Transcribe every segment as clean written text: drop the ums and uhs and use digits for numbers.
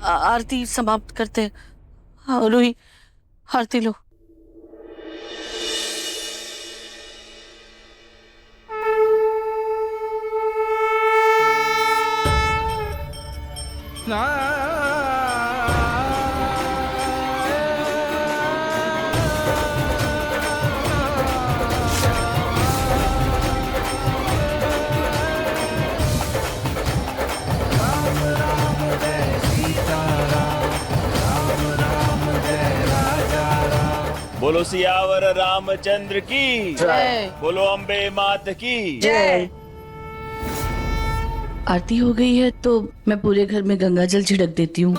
आरती समाप्त करते हैं। हाँ रूही, आरती लो। बोलो सियावर रामचंद्र की जय। बोलो अम्बे मात की जय। आरती हो गई है तो मैं पूरे घर में गंगा जल छिड़क देती हूँ।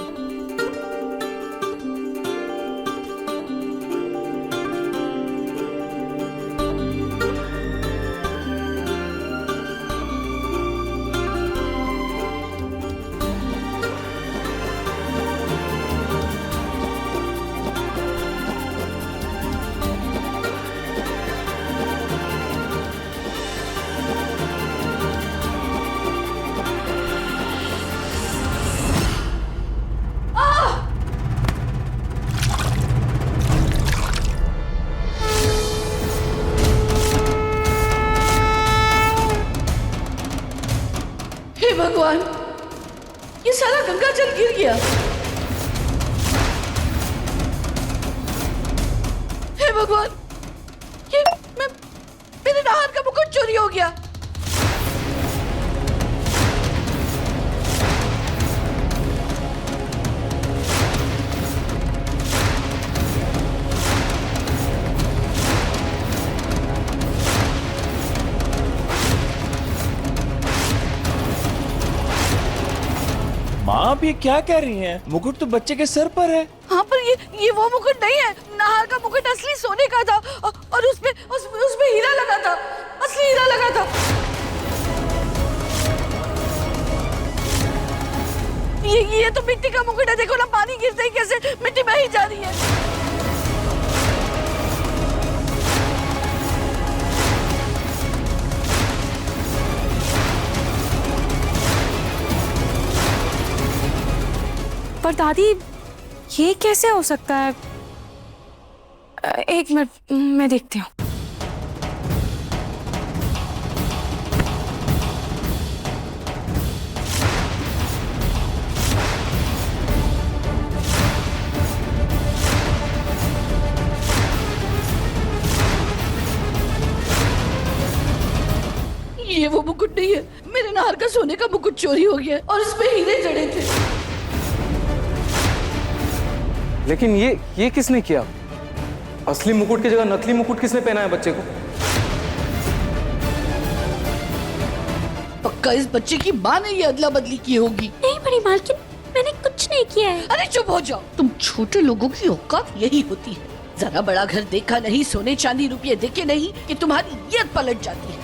हे भगवान, ये सारा गंगा जल गिर गया। हे भगवान, ये मेरे नाहर का मुकुट चोरी हो गया। माँ आप ये क्या कह रही हैं? मुकुट तो बच्चे के सर पर है। हाँ पर ये वो मुकुट नहीं है। नाहर का मुकुट असली सोने का था और उसमें हीरा लगा था, असली हीरा लगा था। ये तो मिट्टी का मुकुट है। देखो ना, पानी गिरते ही कैसे मिट्टी बह ही जा रही है। पर दादी ये कैसे हो सकता है? एक मिनट मैं देखती हूँ। ये वो मुकुट नहीं है। मेरे नाहर का सोने का मुकुट चोरी हो गया और इसमें हीरे जड़े थे। लेकिन ये किसने किया? असली मुकुट की जगह नकली मुकुट किसने पहना है बच्चे को? पक्का इस बच्चे की माँ ने ये अदला बदली की होगी। नहीं बड़ी मालकिन, मैंने कुछ नहीं किया है। अरे चुप हो जाओ। तुम छोटे लोगों की औकात यही होती है। जरा बड़ा घर देखा नहीं, सोने चांदी रुपये देखे नहीं कि तुम्हारी नीयत पलट जाती है।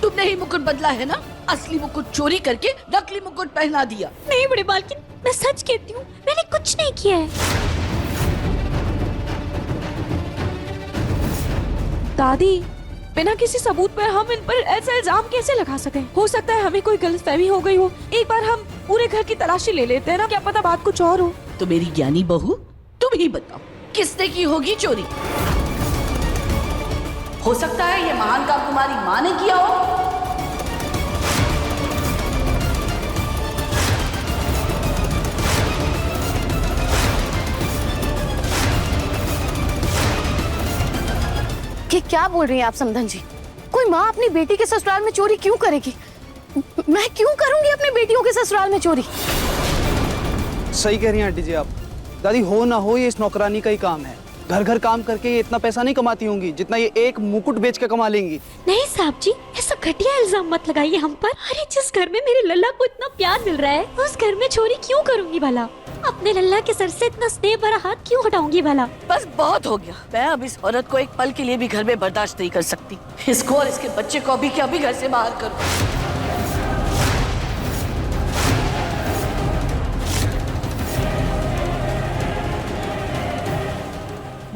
तुमने ही मुकुट बदला है ना? असली मुकुट चोरी करके नकली मुकुट पहना दिया। नहीं बड़ी मालकिन, मैं सच कहती हूँ, मैंने कुछ नहीं किया है। दादी, बिना किसी सबूत पर हम इन पर ऐसा इल्जाम कैसे लगा सकें? हो सकता है हमें कोई गलतफहमी हो गई हो। एक बार हम पूरे घर की तलाशी ले लेते हैं ना, क्या पता बात कुछ और हो। तो मेरी ज्ञानी बहू, तुम ही बताओ किसने की होगी चोरी? हो सकता है ये महान काम तुम्हारी माँ ने किया हो। कि क्या बोल रही हैं आप समधन जी? कोई माँ अपनी बेटी के ससुराल में चोरी क्यों करेगी? मैं क्यों करूंगी अपनी बेटियों के ससुराल में चोरी? सही कह रही हैं आंटी जी आप। दादी, हो ना हो ये इस नौकरानी का ही काम है। घर घर काम करके ये इतना पैसा नहीं कमाती होंगी जितना ये एक मुकुट बेच के कमा लेंगी। नहीं साहब जी, ऐसा घटिया इल्जाम मत लगाइए हम पर। अरे जिस घर में मेरे लल्ला को इतना प्यार मिल रहा है, उस घर में चोरी क्यों करूंगी भला? अपने लल्ला के सर से इतना स्नेह भरा हाथ क्यों हटाऊंगी भला? बस बहुत हो गया। मैं अब इस औरत को एक पल के लिए भी घर में बर्दाश्त नहीं कर सकती। इसको और इसके बच्चे को अभी के अभी घर से बाहर करो।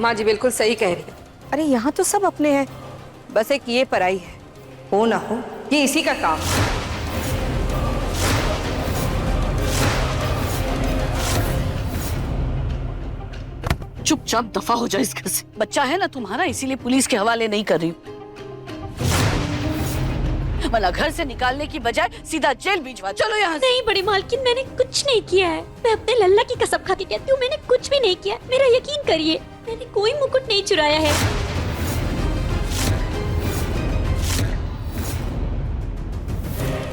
माँ जी बिल्कुल सही कह रही है। अरे यहाँ तो सब अपने हैं, बस एक ये पराई है। हो ना हो ये इसी का काम। चुपचाप दफा हो जाए इस घर से। बच्चा है ना तुम्हारा, इसीलिए पुलिस के हवाले नहीं कर रही हूँ, वरना घर से निकालने की बजाय सीधा जेल भिजवा। चलो यहाँ से। नहीं बड़ी मालकिन, मैंने कुछ नहीं किया है। मैं अपने लल्ला की कसम खाती कहती हूँ, मैंने कुछ भी नहीं किया। मेरा यकीन करिए, मैंने कोई मुकुट नहीं चुराया है।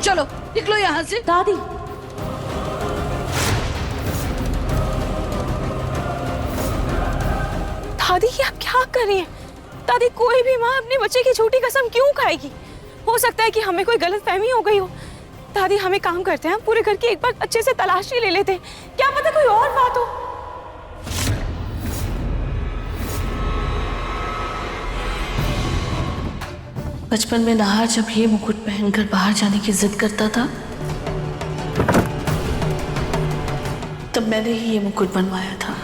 चलो निकलो यहाँ से। दादी, दादी ये आप क्या कर रही हैं? दादी कोई भी माँ अपने बच्चे की झूठी कसम क्यों खाएगी? हो सकता है कि हमें कोई गलतफहमी हो गई हो। दादी हम एक काम करते हैं, हम पूरे घर की एक बार अच्छे से तलाशी ले लेते हैं, क्या पता कोई और बात हो। बचपन में नहार जब ये मुकुट पहनकर बाहर जाने की जिद करता था, तब मैंने ही ये मुकुट बनवाया था।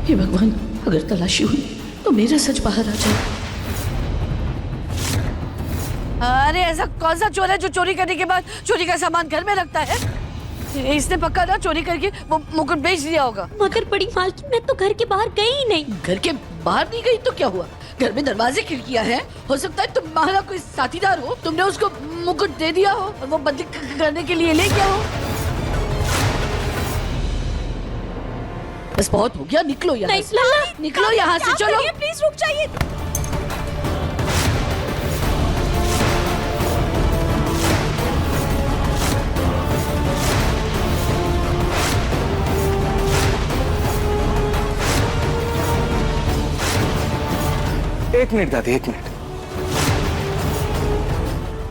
हे भगवान, अगर तलाशी हुई तो मेरा सच बाहर आ जाए। अरे ऐसा कौन सा चोर है जो चोरी करने के बाद चोरी का सामान घर में रखता है? इसने पक्का ना चोरी करके वो मुकुट बेच दिया होगा। मगर बड़ी मालकिन, मैं तो घर के बाहर गई ही नहीं। घर के बाहर नहीं गई तो क्या हुआ? घर में दरवाजे खिड़कियां हैं, हो सकता है तुम्हारा कोई साथीदार हो, तुमने उसको मुकुट दे दिया हो और वो बदली करने के लिए ले गया हो। बस बहुत हो गया, निकलो यहाँ से। निकलो यहाँ से, चलो। प्लीज रुक जाइए। एक मिनट दादी, एक मिनट।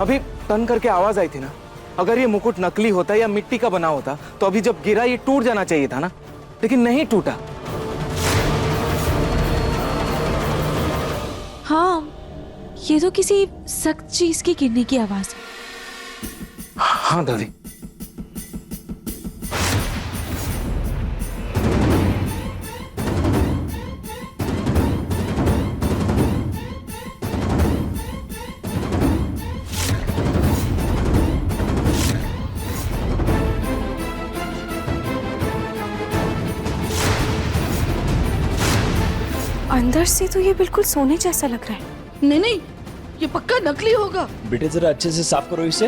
अभी टन करके आवाज आई थी ना, अगर ये मुकुट नकली होता या मिट्टी का बना होता तो अभी जब गिरा ये टूट जाना चाहिए था ना, लेकिन नहीं टूटा। हाँ, ये तो किसी सख्त चीज की गिरने की आवाज है। हाँ दादी। अंदर से तो ये बिल्कुल सोने जैसा लग रहा है। नहीं नहीं, ये पक्का नकली होगा। बेटे जरा अच्छे से साफ करो इसे।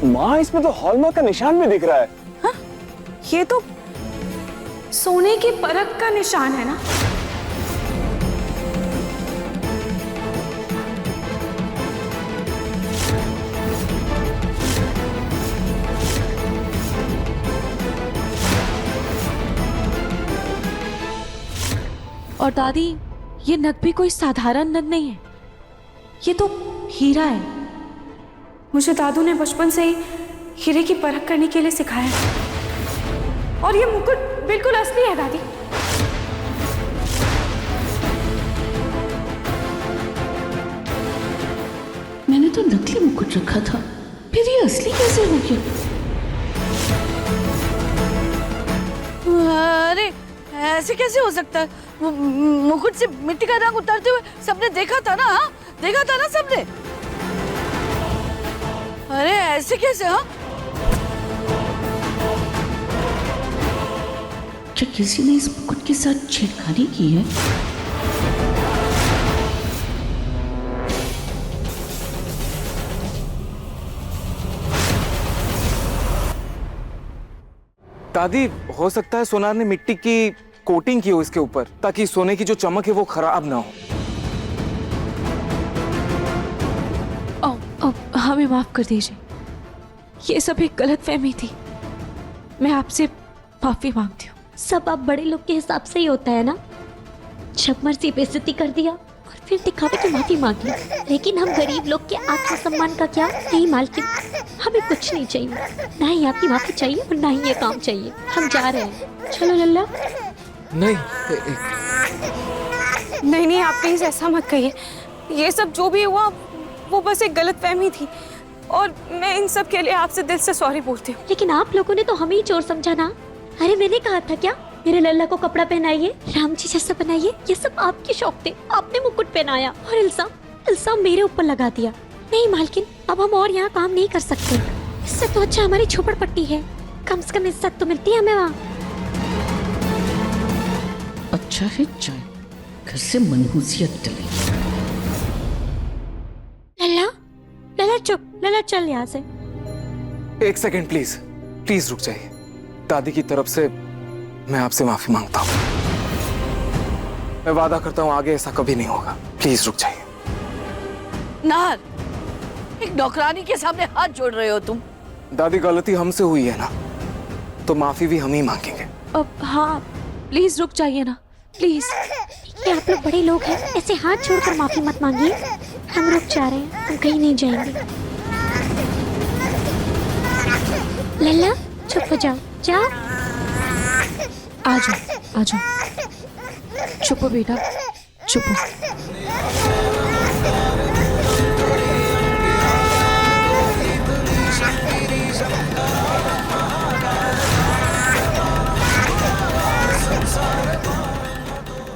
माँ इसमें तो हॉलमार्क का निशान भी दिख रहा है। हाँ? ये तो सोने की परख का निशान है ना। और दादी, ये नग भी कोई साधारण नग नहीं है, ये तो हीरा है। मुझे दादू ने बचपन से ही हीरे की परख करने के लिए सिखाया है। और ये मुकुट बिल्कुल असली है दादी। मैंने तो नकली मुकुट रखा था, फिर ये असली कैसे हो गया? अरे ऐसे कैसे हो सकता है? मुकुट से मिट्टी का रंग उतरते हुए सबने देखा था ना? हाँ? देखा था ना सबने? अरे ऐसे कैसे? हाँ, क्या किसी ने इस मुकुट के साथ छेड़खानी की है? दादी, हो सकता है सोनार ने मिट्टी की कोटिंग की हो इसके ऊपर, ताकि सोने की जो चमक है वो खराब ना हो। हमें माफ कर दीजिए, ये सब एक गलतफहमी थी। मैं आपसे माफी मांगती हूँ। सब आप बड़े लोग के हिसाब से ही होता है ना। जब मर्जी बेइज्जती कर दिया और फिर दिखावे की माफी मांग ली। लेकिन हम गरीब लोग के आत्मसम्मान का क्या? नहीं मालकिन, हमें कुछ नहीं चाहिए, ना ही आपकी माफी चाहिए और ना ही ये काम चाहिए। हम जा रहे हैं, चलो लल्ला। नहीं नहीं नहीं, आप प्लीज ऐसा मत कहिए। ये सब जो भी हुआ वो बस एक गलतफहमी थी और मैं इन सब के लिए आपसे दिल से सॉरी बोलती हूँ। लेकिन आप लोगों ने तो हमें ही चोर समझा ना। अरे मैंने कहा था क्या, मेरे लल्ला को कपड़ा पहनाइए, राम जी जैसा बनाइए। ये सब आपके शौक थे, आपने मुकुट पहनाया और इल्जाम मेरे ऊपर लगा दिया। नहीं मालकिन, अब हम और यहाँ काम नहीं कर सकते। इससे तो अच्छा हमारी झोपड़पट्टी है, कम से कम इज्जत तो मिलती है हमें वहाँ। अच्छा है जाए, घर से मनहूसियत टले। लल्ला चुप, लल्ला चल यहाँ से। एक सेकंड प्लीज, प्लीज रुक जाइए। दादी की तरफ से मैं आपसे माफी मांगता हूँ। मैं वादा करता हूँ आगे ऐसा कभी नहीं होगा। प्लीज रुक जाइए। नार, एक नौकरानी के सामने हाथ जोड़ रहे हो तुम। दादी गलती हमसे हुई है ना, तो माफी भी हम ही मांगेंगे। अब हाँ, प्लीज रुक जाइए ना, प्लीज। ये आप लोग बड़े लोग हैं, ऐसे हाथ छोड़कर माफी मत मांगिए। हम रुक जा रहे हैं, हम कहीं नहीं जाएंगे। लल्ला चुप हो जाओ, जाओ। आ जाओ, चुप हो बेटा, चुप हो।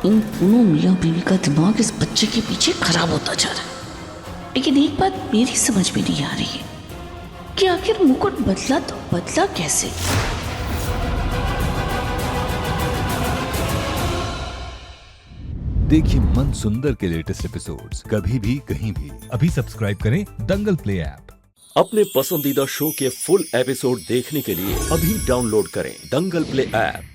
इन दोनों मियाँ बीवी का दिमाग इस बच्चे के पीछे खराब होता जा रहा है। लेकिन एक बात मेरी समझ में नहीं आ रही है कि आखिर मुकुट बदला तो बदला कैसे। देखिए मन सुंदर के लेटेस्ट एपिसोड्स कभी भी कहीं भी। अभी सब्सक्राइब करें दंगल प्ले ऐप। अपने पसंदीदा शो के फुल एपिसोड देखने के लिए अभी डाउनलोड करें दंगल प्ले ऐप।